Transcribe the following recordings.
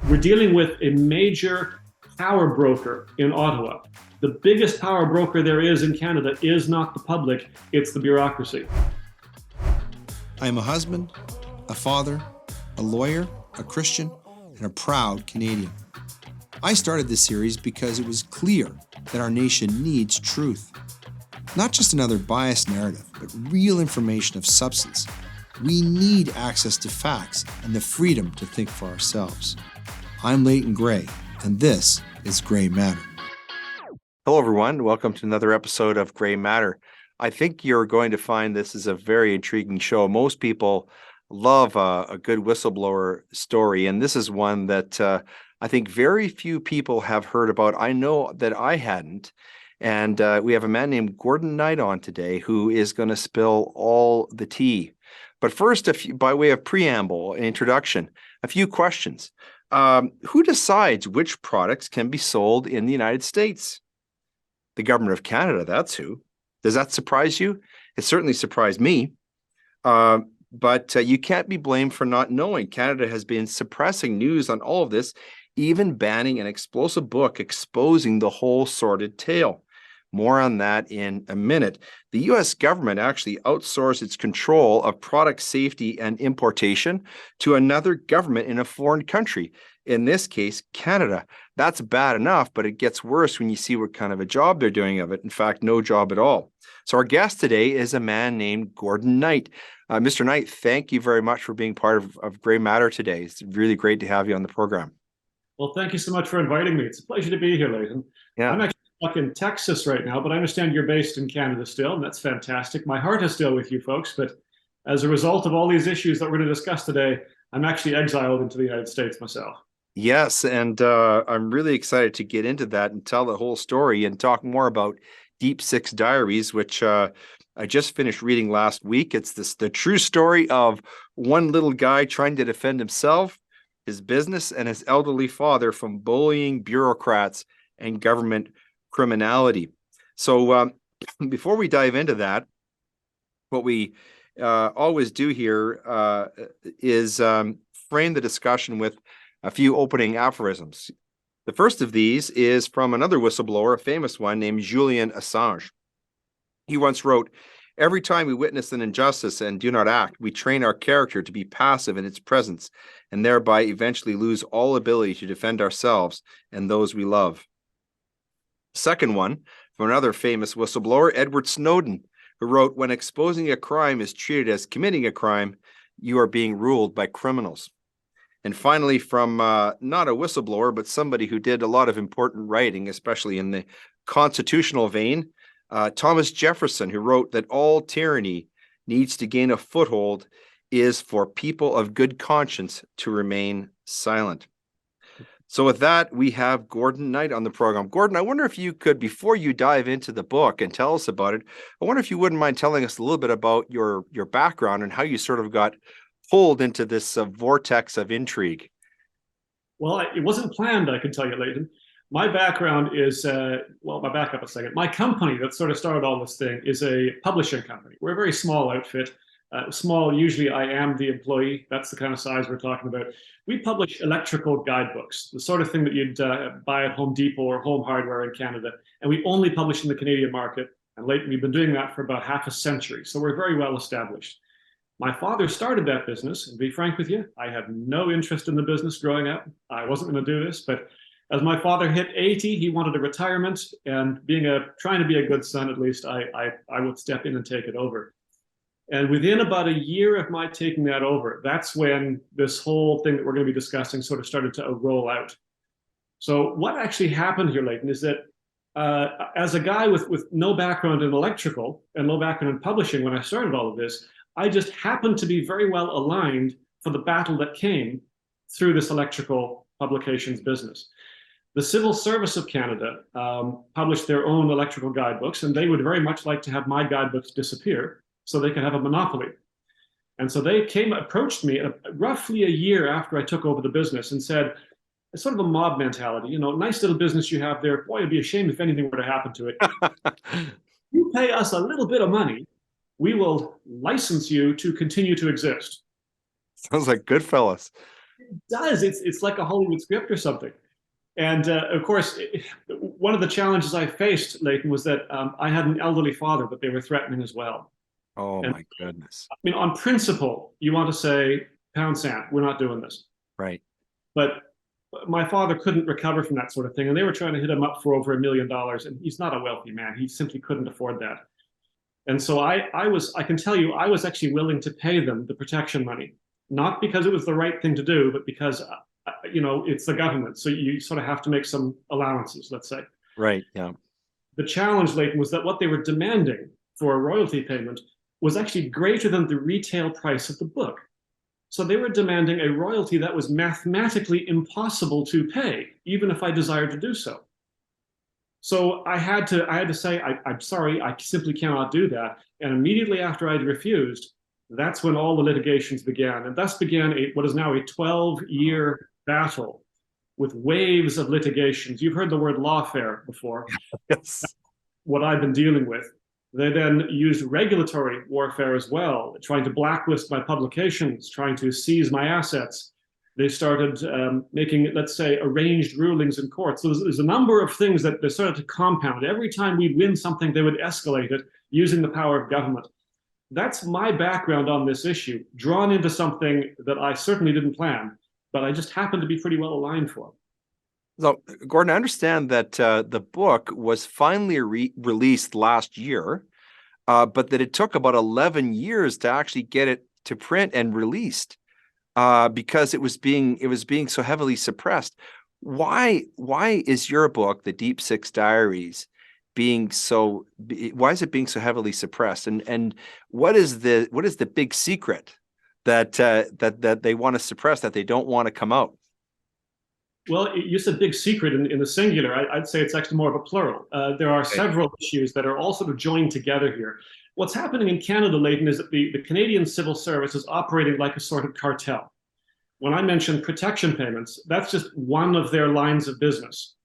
We're dealing with a major power broker in Ottawa. The biggest power broker there is in Canada is not the public, it's the bureaucracy. I am a husband, a father, a lawyer, a Christian, and a proud Canadian. I started this series because it was clear that our nation needs truth. Not just another biased narrative, but real information of substance. We need access to facts and the freedom to think for ourselves. I'm Leighton Grey, and this is Grey Matter. Hello, everyone. Welcome to another episode of Grey Matter. I think you're going to find this is a very intriguing show. Most people love a good whistleblower story, and this is one that I think very few people have heard about. I know that I hadn't. And we have a man named Gordon Knight on today who is going to spill all the tea. But first, by way of preamble and introduction, a few questions. Who decides which products can be sold in the United States? The government of Canada, that's who. Does that surprise you? It certainly surprised me. But you can't be blamed for not knowing. Canada has been suppressing news on all of this, even banning an explosive book exposing the whole sordid tale. More on that in a minute. The U.S. government actually outsourced its control of product safety and importation to another government in a foreign country, in this case, Canada. That's bad enough, but it gets worse when you see what kind of a job they're doing of it. In fact, no job at all. So our guest today is a man named Gordon Knight. Mr. Knight, thank you very much for being part of Grey Matter today. It's really great to have you on the program. Well, thank you so much for inviting me. It's a pleasure to be here, Leighton. Yeah. I'm actually stuck in Texas right now, but I understand you're based in Canada still, and that's fantastic. My heart is still with you folks, but as a result of all these issues that we're going to discuss today, I'm actually exiled into the United States myself. Yes, and I'm really excited to get into that and tell the whole story and talk more about Deep Six Diaries, which I just finished reading last week. It's the true story of one little guy trying to defend himself, his business, and his elderly father from bullying bureaucrats and government criminality. So before we dive into that, what we always do here is frame the discussion with a few opening aphorisms. The first of these is from another whistleblower, a famous one named Julian Assange. He once wrote, "Every time we witness an injustice and do not act, we train our character to be passive in its presence and thereby eventually lose all ability to defend ourselves and those we love." Second one, from another famous whistleblower, Edward Snowden, who wrote, "When exposing a crime is treated as committing a crime, you are being ruled by criminals." And finally, from not a whistleblower, but somebody who did a lot of important writing, especially in the constitutional vein, Thomas Jefferson, who wrote that all tyranny needs to gain a foothold is for people of good conscience to remain silent. So with that, we have Gordon Knight on the program. Gordon, I wonder if you could, before you dive into the book and tell us about it, I wonder if you wouldn't mind telling us a little bit about your background and how you sort of got pulled into this vortex of intrigue. Well, it wasn't planned, I can tell you, Leighton. My background is, back up a second. My company that sort of started all this thing is a publishing company. We're a very small outfit. Small, usually I am the employee. That's the kind of size we're talking about. We publish electrical guidebooks, the sort of thing that you'd buy at Home Depot or Home Hardware in Canada. And we only publish in the Canadian market. And lately, we've been doing that for about half a century. So we're very well established. My father started that business, and to be frank with you, I had no interest in the business growing up. I wasn't going to do this, but as my father hit 80, he wanted a retirement, and trying to be a good son, at least, I would step in and take it over. And within about a year of my taking that over, that's when this whole thing that we're going to be discussing sort of started to roll out. So what actually happened here, Leighton, is that as a guy with no background in electrical and no background in publishing, when I started all of this, I just happened to be very well aligned for the battle that came through this electrical publications business. The Civil Service of Canada published their own electrical guidebooks, and they would very much like to have my guidebooks disappear so they could have a monopoly. And so they approached me roughly a year after I took over the business and said, it's sort of a mob mentality, nice little business you have there. Boy, it'd be a shame if anything were to happen to it. You pay us a little bit of money, we will license you to continue to exist. Sounds like Goodfellas. does. It's like a Hollywood script or something. And of course, one of the challenges I faced, Leighton, was that I had an elderly father that they were threatening as well. Oh And my goodness. I mean, on principle, you want to say, pound sand, we're not doing this. Right. But my father couldn't recover from that sort of thing. And they were trying to hit him up for over $1 million. And he's not a wealthy man. He simply couldn't afford that. And so I can tell you, I was actually willing to pay them the protection money, not because it was the right thing to do, but because, it's the government. So you sort of have to make some allowances, let's say. Right. Yeah. The challenge, Leighton, was that what they were demanding for a royalty payment was actually greater than the retail price of the book. So they were demanding a royalty that was mathematically impossible to pay, even if I desired to do so. So I had to say, I'm sorry, I simply cannot do that. And immediately after I'd refused, that's when all the litigations began. And thus began what is now a 12-year battle with waves of litigations. You've heard the word lawfare before. Yes. What I've been dealing with. They then used regulatory warfare as well, trying to blacklist my publications, trying to seize my assets. They started making, let's say, arranged rulings in court. So there's a number of things that they started to compound. Every time we'd win something, they would escalate it using the power of government. That's my background on this issue, drawn into something that I certainly didn't plan, but I just happened to be pretty well aligned for. So, Gordon, I understand that the book was finally released last year, but that it took about 11 years to actually get it to print and released. Because it was being so heavily suppressed. Why is your book, The Deep Six Diaries, why is it being so heavily suppressed? And what is the big secret that they want to suppress, that they don't want to come out? Well, you said big secret in the singular. I'd say it's actually more of a plural. There are several issues that are all sort of joined together here. What's happening in Canada, Leighton, is that the Canadian civil service is operating like a sort of cartel. When I mention protection payments, that's just one of their lines of business.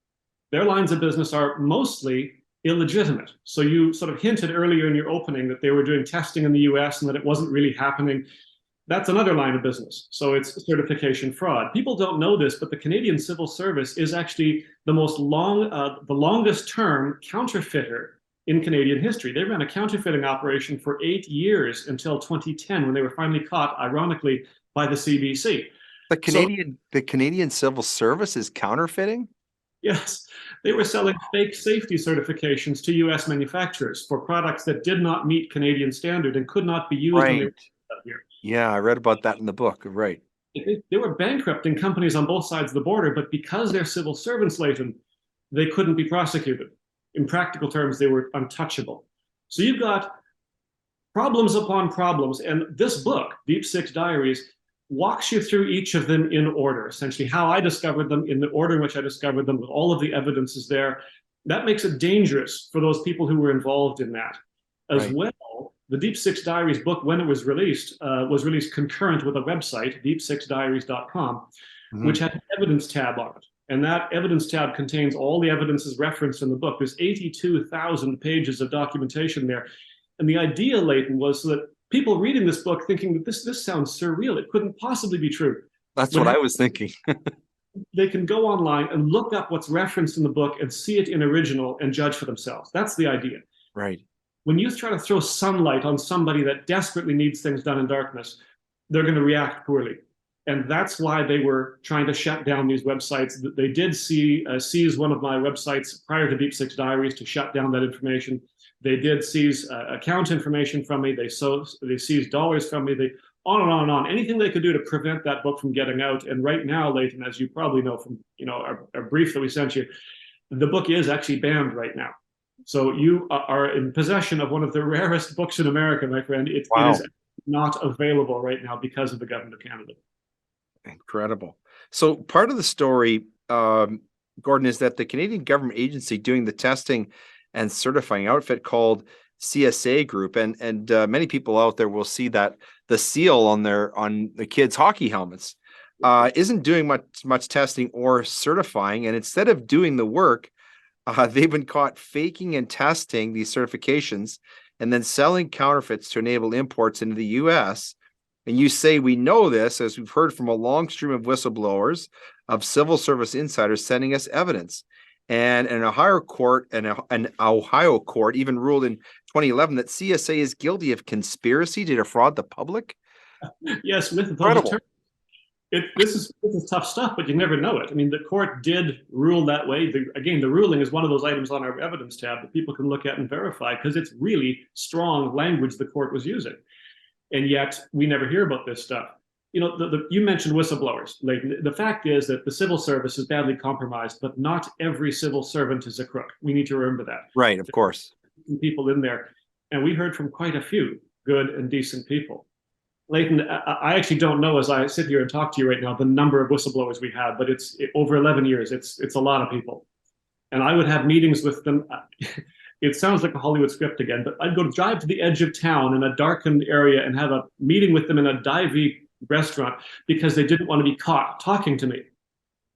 Their lines of business are mostly illegitimate. So you sort of hinted earlier in your opening that they were doing testing in the US and that it wasn't really happening. That's another line of business. So it's certification fraud. People don't know this, but the Canadian civil service is actually the longest term counterfeiter in Canadian history. They ran a counterfeiting operation for 8 years until 2010, when they were finally caught, ironically, by the CBC. The Canadian civil service is counterfeiting? Yes, they were selling fake safety certifications to US manufacturers for products that did not meet Canadian standard and could not be used when they were here. Yeah, I read about that in the book. Right. They were bankrupting companies on both sides of the border, but because they're civil servants, Leighton, they couldn't be prosecuted. In practical terms, they were untouchable. So you've got problems upon problems. And this book, Deep Six Diaries, walks you through each of them in order, essentially how I discovered them, in the order in which I discovered them, with all of the evidence is there. That makes it dangerous for those people who were involved in that. As well, the Deep Six Diaries book, when it was released concurrent with a website, deep6diaries.com, which had an evidence tab on it. And that evidence tab contains all the evidences referenced in the book. There's 82,000 pages of documentation there. And the idea, Leighton, was that people reading this book thinking that this sounds surreal. It couldn't possibly be true. That's what I was thinking. They can go online and look up what's referenced in the book and see it in original and judge for themselves. That's the idea. Right. When you try to throw sunlight on somebody that desperately needs things done in darkness, they're going to react poorly. And that's why they were trying to shut down these websites. They did seize one of my websites prior to Deep Six Diaries to shut down that information. They did seize account information from me. They seized dollars from me. They on and on and on. Anything they could do to prevent that book from getting out. And right now, Leighton, as you probably know from our brief that we sent you, the book is actually banned right now. So you are in possession of one of the rarest books in America, my friend. It is not available right now because of the government of Canada. Incredible. So part of the story, Gordon, is that the Canadian government agency doing the testing and certifying outfit called CSA Group, and many people out there will see that the seal on the kids' hockey helmets isn't doing much testing or certifying, and instead of doing the work, they've been caught faking and testing these certifications and then selling counterfeits to enable imports into the U.S. And you say we know this as we've heard from a long stream of whistleblowers, of civil service insiders sending us evidence. And an Ohio court even ruled in 2011 that CSA is guilty of conspiracy to defraud the public. Yes, with Incredible. those terms. This is tough stuff, but you never know it. I mean, the court did rule that way. Again, the ruling is one of those items on our evidence tab that people can look at and verify because it's really strong language the court was using. And yet we never hear about this stuff. You know, you mentioned whistleblowers. Leighton. The fact is that the civil service is badly compromised, but not every civil servant is a crook. We need to remember that. Right, of course. People in there. And we heard from quite a few good and decent people. Leighton, I actually don't know as I sit here and talk to you right now the number of whistleblowers we have, but it's over 11 years. It's a lot of people. And I would have meetings with them. It sounds like a Hollywood script again, but I'd go drive to the edge of town in a darkened area and have a meeting with them in a divey restaurant because they didn't want to be caught talking to me.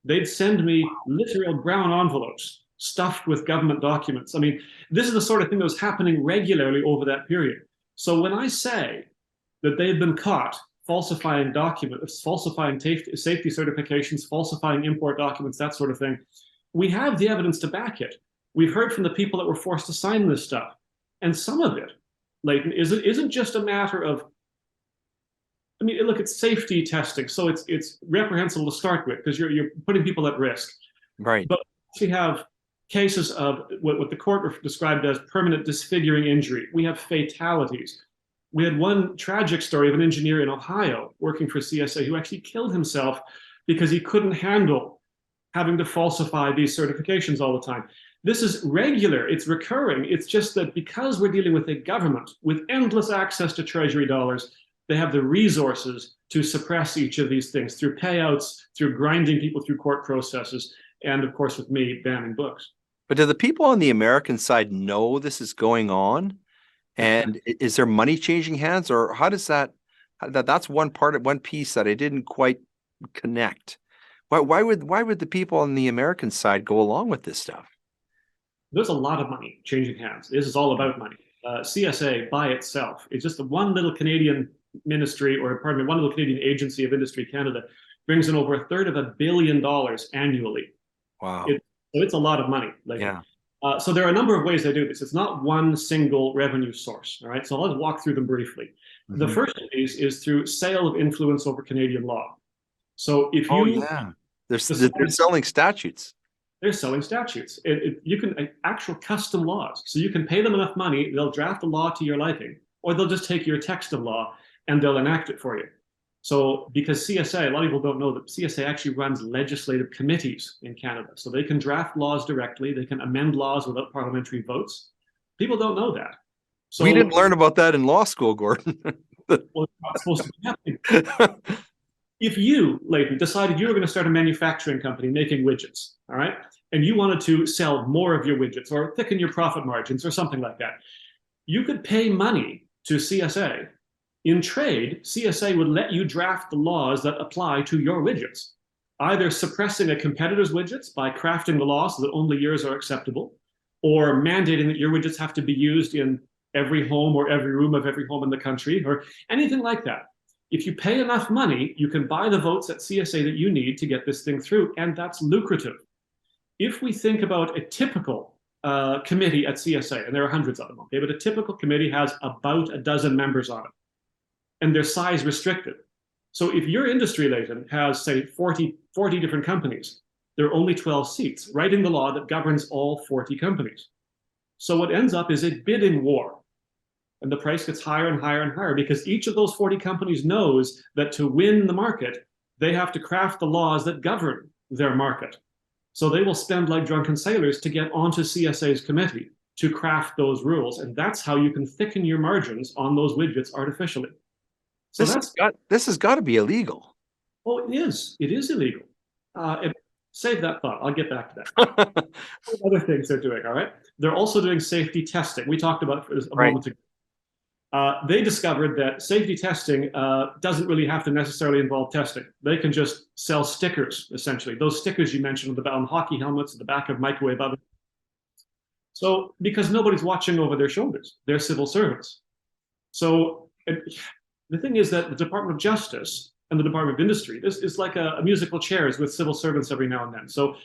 They'd send me literal brown envelopes stuffed with government documents. I mean, this is the sort of thing that was happening regularly over that period. So when I say that they've been caught falsifying documents, falsifying safety certifications, falsifying import documents, that sort of thing, we have the evidence to back it. We've heard from the people that were forced to sign this stuff. And some of it, Leighton, isn't just a matter of, I mean, look, it's safety testing. So it's reprehensible to start with because you're putting people at risk. Right. But we have cases of what the court described as permanent disfiguring injury. We have fatalities. We had one tragic story of an engineer in Ohio working for CSA who actually killed himself because he couldn't handle having to falsify these certifications all the time. This is regular, it's recurring. It's just that because we're dealing with a government with endless access to treasury dollars, they have the resources to suppress each of these things through payouts, through grinding people through court processes, and of course with me banning books. But do the people on the American side know this is going on? And is there money changing hands, or how does that's one piece that I didn't quite connect. Why would the people on the American side go along with this stuff? There's a lot of money changing hands. This is all about money. CSA by itself, it's just one little Canadian ministry, or pardon me, one little Canadian agency of Industry Canada brings in over $1/3 billion annually. Wow. So it's a lot of money. Yeah. So there are a number of ways they do this. It's not one single revenue source. All right. So let's walk through them briefly. Mm-hmm. The first of these is through sale of influence over Canadian law. So if you, they're selling statutes. They're selling statutes. You can actual custom laws. So you can pay them enough money, they'll draft a law to your liking, or they'll just take your text of law and they'll enact it for you. So because CSA, a lot of people don't know that CSA actually runs legislative committees in Canada. So they can draft laws directly. They can amend laws without parliamentary votes. People don't know that. So we didn't learn about that in law school, Gordon. Well, it's not supposed to be happening. If you, Leighton, decided you were going to start a manufacturing company making widgets, all right, and you wanted to sell more of your widgets or thicken your profit margins or something like that, you could pay money to CSA. In trade, CSA would let you draft the laws that apply to your widgets, either suppressing a competitor's widgets by crafting the law so that only yours are acceptable, or mandating that your widgets have to be used in every home or every room of every home in the country, or anything like that. If you pay enough money, you can buy the votes at CSA that you need to get this thing through, and that's lucrative. If we think about a typical committee at CSA, and there are hundreds of them, okay, but a typical committee has about a dozen members on it, and their size restricted. So if your industry, Leighton, has, say, 40 different companies, there are only 12 seats, writing the law that governs all 40 companies. So what ends up is a bidding war. And the price gets higher and higher and higher because each of those 40 companies knows that to win the market, they have to craft the laws that govern their market. So they will spend like drunken sailors to get onto CSA's committee to craft those rules. And that's how you can thicken your margins on those widgets artificially. So this has got to be illegal. Oh, it is. It is illegal. Save that thought. I'll get back to that. Other things they're doing, all right? They're also doing safety testing. We talked about it a moment ago. They discovered that safety testing doesn't really have to necessarily involve testing. They can just sell stickers, essentially. Those stickers you mentioned on hockey helmets, at the back of microwave ovens. So, because nobody's watching over their shoulders. They're civil servants. So, The thing is that the Department of Justice and the Department of Industry, this is like a musical chairs with civil servants every now and then. So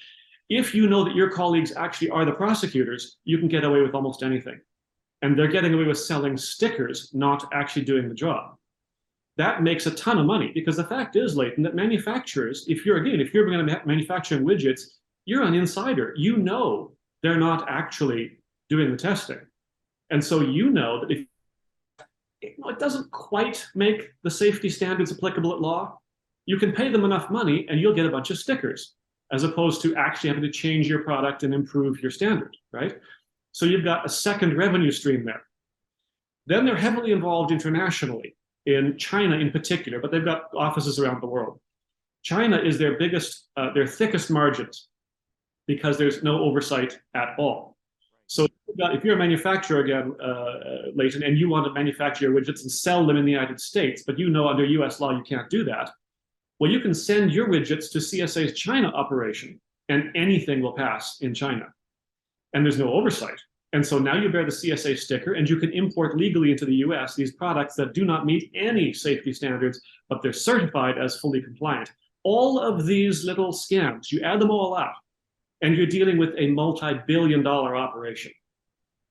if you know that your colleagues actually are the prosecutors, you can get away with almost anything. And they're getting away with selling stickers, not actually doing the job. That makes a ton of money because the fact is, Leighton, that manufacturers, if you're going to manufacturing widgets, you're an insider. You know they're not actually doing the testing. And so you know that if it doesn't quite make the safety standards applicable at law, you can pay them enough money and you'll get a bunch of stickers, as opposed to actually having to change your product and improve your standard, right? So you've got a second revenue stream there. Then they're heavily involved internationally, in China in particular, but they've got offices around the world. China is their biggest, their thickest margins because there's no oversight at all. So if you're a manufacturer again, Leighton, and you want to manufacture your widgets and sell them in the United States, but you know under US law you can't do that, well, you can send your widgets to CSA's China operation and anything will pass in China. And there's no oversight. And so now you bear the CSA sticker and you can import legally into the US these products that do not meet any safety standards, but they're certified as fully compliant. All of these little scams, you add them all up, and you're dealing with a multi-billion-dollar operation.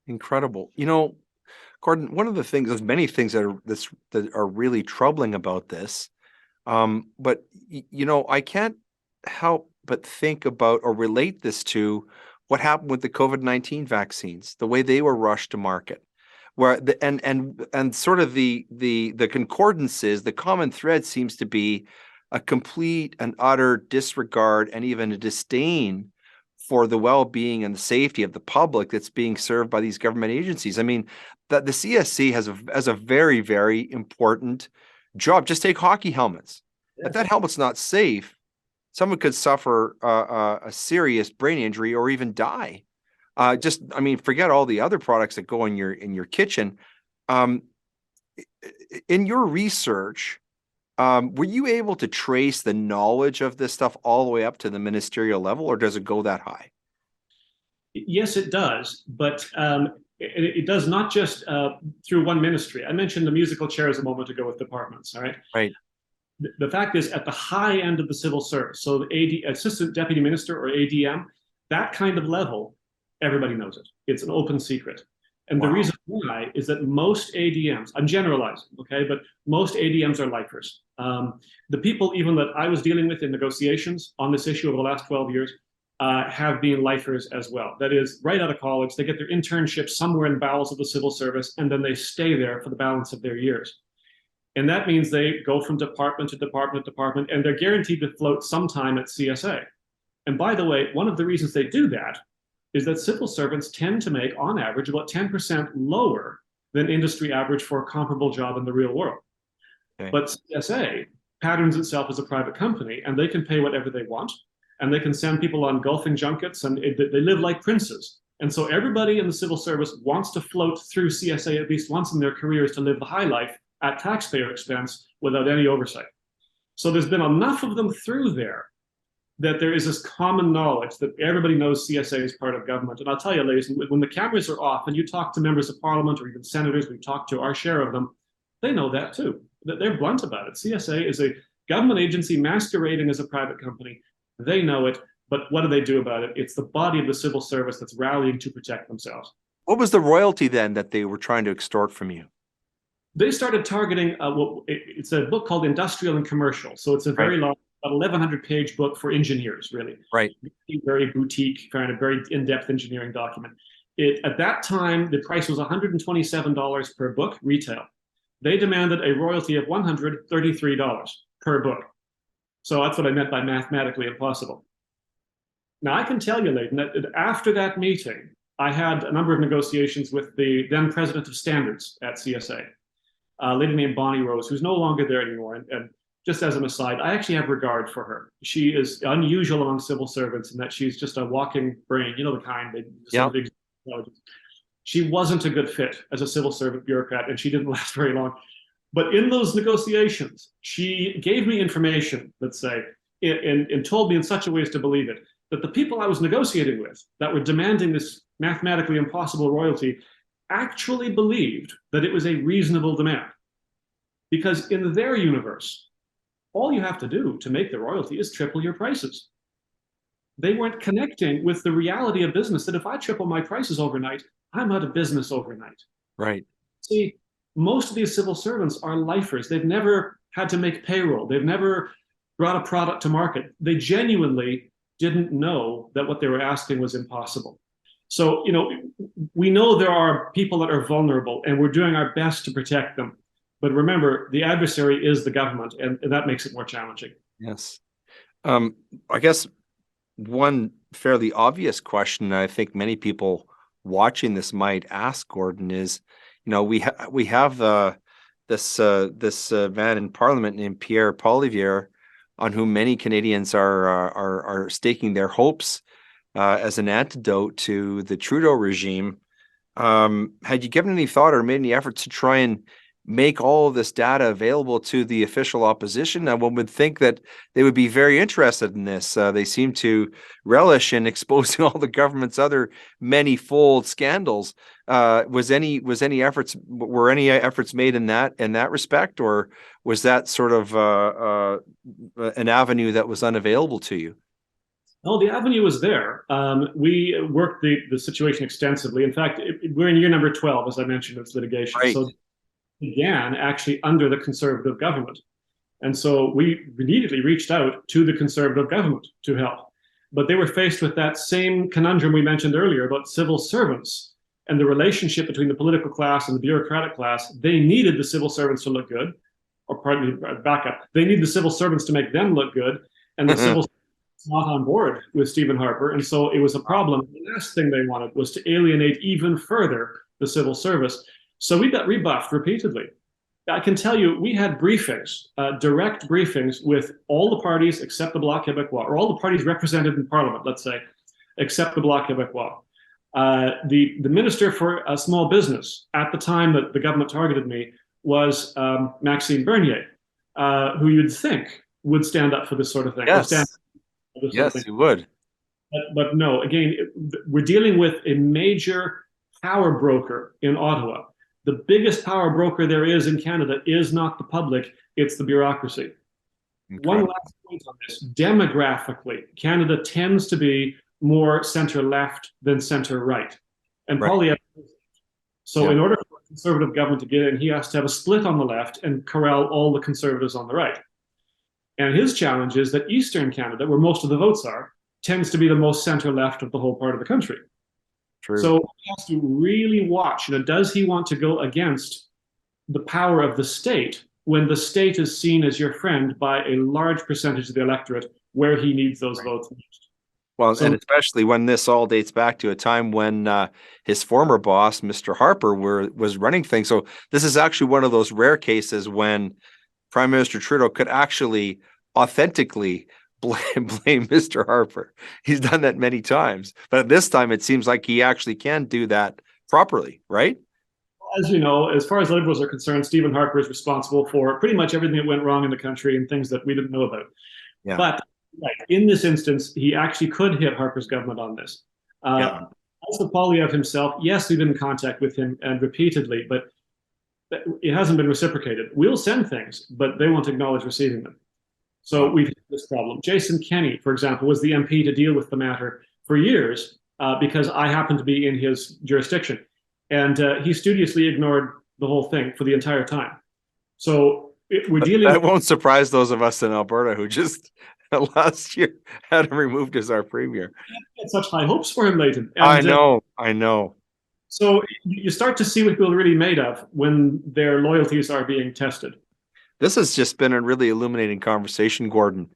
Incredible. You know, Gordon, one of the things, there's many things that are really troubling about this. But you know, I can't help but think about or relate this to what happened with the COVID-19 vaccines, the way they were rushed to market, where and sort of the concordances, the common thread seems to be a complete and utter disregard and even a disdain for the well-being and the safety of the public that's being served by these government agencies. I mean, that the CSC has a very, very important job. Just take hockey helmets. Yeah. If that helmet's not safe, someone could suffer a serious brain injury or even die. I mean, forget all the other products that go in your kitchen. In your research, were you able to trace the knowledge of this stuff all the way up to the ministerial level, or does it go that high? Yes, it does, but it does not just through one ministry. I mentioned the musical chairs a moment ago with departments, all right? Right. The fact is, at the high end of the civil service, so the Assistant Deputy Minister or ADM, that kind of level, everybody knows it. It's an open secret. And the reason why is that most ADMs, I'm generalizing, okay, but most ADMs are lifers. The people even that I was dealing with in negotiations on this issue over the last 12 years have been lifers as well. That is, right out of college, they get their internship somewhere in the bowels of the civil service, and then they stay there for the balance of their years. And that means they go from department to department to department, and they're guaranteed to float sometime at CSA. And by the way, one of the reasons they do that is that civil servants tend to make, on average, about 10% lower than industry average for a comparable job in the real world. Okay. But CSA patterns itself as a private company, and they can pay whatever they want, and they can send people on golfing junkets, and they live like princes. And so everybody in the civil service wants to float through CSA at least once in their careers to live the high life at taxpayer expense without any oversight. So there's been enough of them through there that there is this common knowledge that everybody knows CSA is part of government. And I'll tell you, ladies, when the cameras are off and you talk to members of parliament or even senators, we talk to our share of them, they know that too. They're blunt about it. CSA is a government agency masquerading as a private company. They know it, but what do they do about it? It's the body of the civil service that's rallying to protect themselves. What was the royalty then that they were trying to extort from you? They started targeting, it's a book called Industrial and Commercial. So it's a very long, about 1,100-page book for engineers, really. Right. Very boutique, kind of very in-depth engineering document. At that time, the price was $127 per book, retail. They demanded a royalty of $133 per book. So that's what I meant by mathematically impossible. Now, I can tell you, Leighton, that after that meeting, I had a number of negotiations with the then president of standards at CSA, a lady named Bonnie Rose, who's no longer there anymore. And just as an aside, I actually have regard for her. She is unusual among civil servants in that she's just a walking brain, you know, the kind that yeah. Big intelligence. She wasn't a good fit as a civil servant bureaucrat, and she didn't last very long. But in those negotiations, she gave me information, let's say, and told me in such a way as to believe it, that the people I was negotiating with that were demanding this mathematically impossible royalty actually believed that it was a reasonable demand. because in their universe, all you have to do to make the royalty is triple your prices. They weren't connecting with the reality of business, that if I triple my prices overnight, I'm out of business overnight. Right. See, most of these civil servants are lifers. They've never had to make payroll. They've never brought a product to market. They genuinely didn't know that what they were asking was impossible. So, we know there are people that are vulnerable, and we're doing our best to protect them. But remember, the adversary is the government, and that makes it more challenging. Yes. I guess one fairly obvious question I think many people watching this might ask, Gordon, is, we have this man in Parliament named Pierre Poilievre, on whom many Canadians are staking their hopes as an antidote to the Trudeau regime. Had you given any thought or made any efforts to try and make all of this data available to the official opposition? And one would think that they would be very interested in this. They seem to relish in exposing all the government's other many-fold scandals. Were any efforts made in that respect, or was that sort of an avenue that was unavailable to you? No, the avenue was there. We worked the situation extensively. In fact, we're in year number 12, as I mentioned, of litigation. Right. So began actually under the Conservative government. And so we immediately reached out to the Conservative government to help. But they were faced with that same conundrum we mentioned earlier about civil servants and the relationship between the political class and the bureaucratic class. They needed the civil servants to look good, or pardon me, back up. They need the civil servants to make them look good, and the civil servants not on board with Stephen Harper. And so it was a problem. The last thing they wanted was to alienate even further the civil service. So we got rebuffed repeatedly. I can tell you, we had briefings, direct briefings with all the parties except the Bloc Québécois, or all the parties represented in Parliament, let's say, except the Bloc Québécois. The Minister for Small Business at the time that the government targeted me was Maxime Bernier, who you'd think would stand up for this sort of thing. Yes, he would. But no, again, we're dealing with a major power broker in Ottawa. The biggest power broker there is in Canada is not the public, it's the bureaucracy. Okay. One last point on this. Demographically, Canada tends to be more center-left than center-right. And Poilievre, so in order for a Conservative government to get in, he has to have a split on the left and corral all the Conservatives on the right. And his challenge is that Eastern Canada, where most of the votes are, tends to be the most center-left of the whole part of the country. True. So he has to really watch, does he want to go against the power of the state when the state is seen as your friend by a large percentage of the electorate where he needs those votes most? Well, and especially when this all dates back to a time when his former boss, Mr. Harper, was running things. So this is actually one of those rare cases when Prime Minister Trudeau could actually authentically blame Mr. Harper. He's done that many times, but this time it seems like he actually can do that properly, right? As you know, as far as Liberals are concerned, Stephen Harper is responsible for pretty much everything that went wrong in the country and things that we didn't know about. Yeah. But in this instance, he actually could hit Harper's government on this. As for Poilievre himself, yes, we've been in contact with him and repeatedly, but it hasn't been reciprocated. We'll send things, but they won't acknowledge receiving them. So we've had this problem. Jason Kenney, for example, was the MP to deal with the matter for years because I happened to be in his jurisdiction. And he studiously ignored the whole thing for the entire time. So we're dealing... That won't surprise those of us in Alberta who just last year had him removed as our premier. I had such high hopes for him, Leighton. And, I know. So you start to see what people are really made of when their loyalties are being tested. This has just been a really illuminating conversation, Gordon.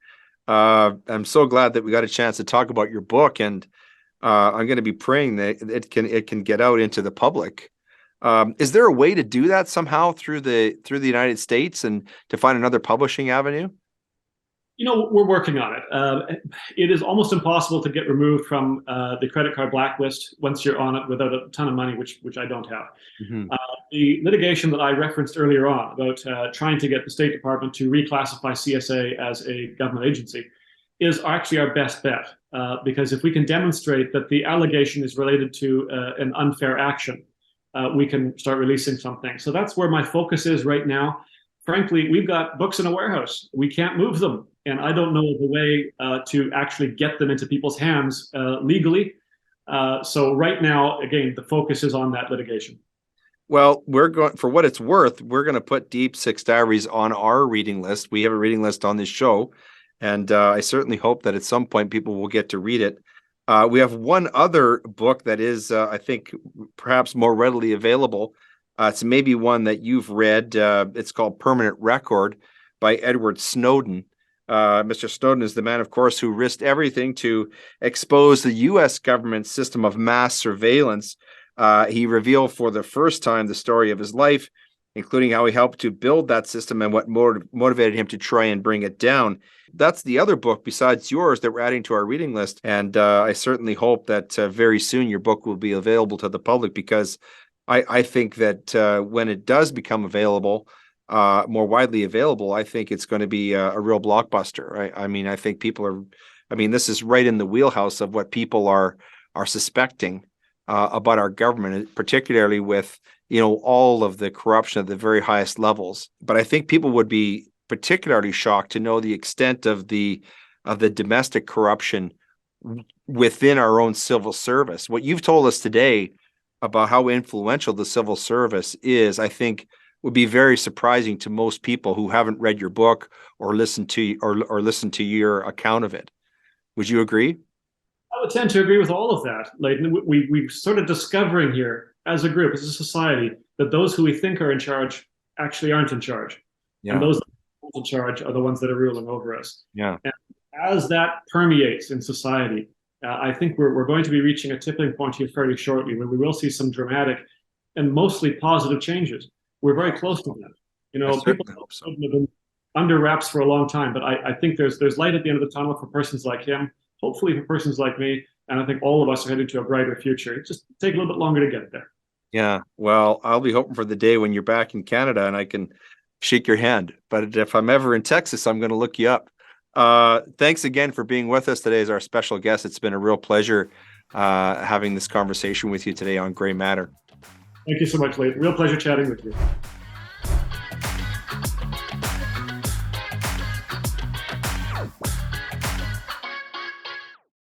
I'm so glad that we got a chance to talk about your book, and I'm going to be praying that it can get out into the public. Is there a way to do that somehow through the United States and to find another publishing avenue? We're working on it. It is almost impossible to get removed from the credit card blacklist once you're on it without a ton of money, which I don't have. Mm-hmm. The litigation that I referenced earlier on about trying to get the State Department to reclassify CSA as a government agency is actually our best bet, because if we can demonstrate that the allegation is related to an unfair action, we can start releasing something. So that's where my focus is right now. frankly, we've got books in a warehouse. We can't move them. And I don't know of a way to actually get them into people's hands legally. So right now, again, the focus is on that litigation. Well, we're going, for what it's worth, we're going to put Deep Six Diaries on our reading list. We have a reading list on this show, and I certainly hope that at some point people will get to read it. We have one other book that is, I think, perhaps more readily available. It's maybe one that you've read. It's called Permanent Record by Edward Snowden. Mr. Snowden is the man, of course, who risked everything to expose the U.S. government's system of mass surveillance. He revealed for the first time the story of his life, including how he helped to build that system and what motivated him to try and bring it down. That's the other book besides yours that we're adding to our reading list. And I certainly hope that very soon your book will be available to the public, because I think that when it does become available, more widely available, I think it's going to be a real blockbuster. Right? I mean, I think this is right in the wheelhouse of what people are suspecting about our government, particularly with, all of the corruption at the very highest levels. But I think people would be particularly shocked to know the extent of the domestic corruption within our own civil service. What you've told us today about how influential the civil service is, I think, would be very surprising to most people who haven't read your book or listened to your account of it. Would you agree? I would tend to agree with all of that, Leighton. We're sort of discovering here as a group, as a society, that those who we think are in charge actually aren't in charge. Yeah. And those that are in charge are the ones that are ruling over us. Yeah. And as that permeates in society, I think we're going to be reaching a tipping point here fairly shortly, where we will see some dramatic and mostly positive changes. We're very close to that. People have been under wraps for a long time, but I think there's light at the end of the tunnel for persons like him, hopefully for persons like me, and I think all of us are headed to a brighter future. It just take a little bit longer to get there. Yeah, well, I'll be hoping for the day when you're back in Canada and I can shake your hand. But if I'm ever in Texas, I'm going to look you up. Thanks again for being with us today as our special guest. It's been a real pleasure having this conversation with you today on Grey Matter. Thank you so much, Leighton. Real pleasure chatting with you.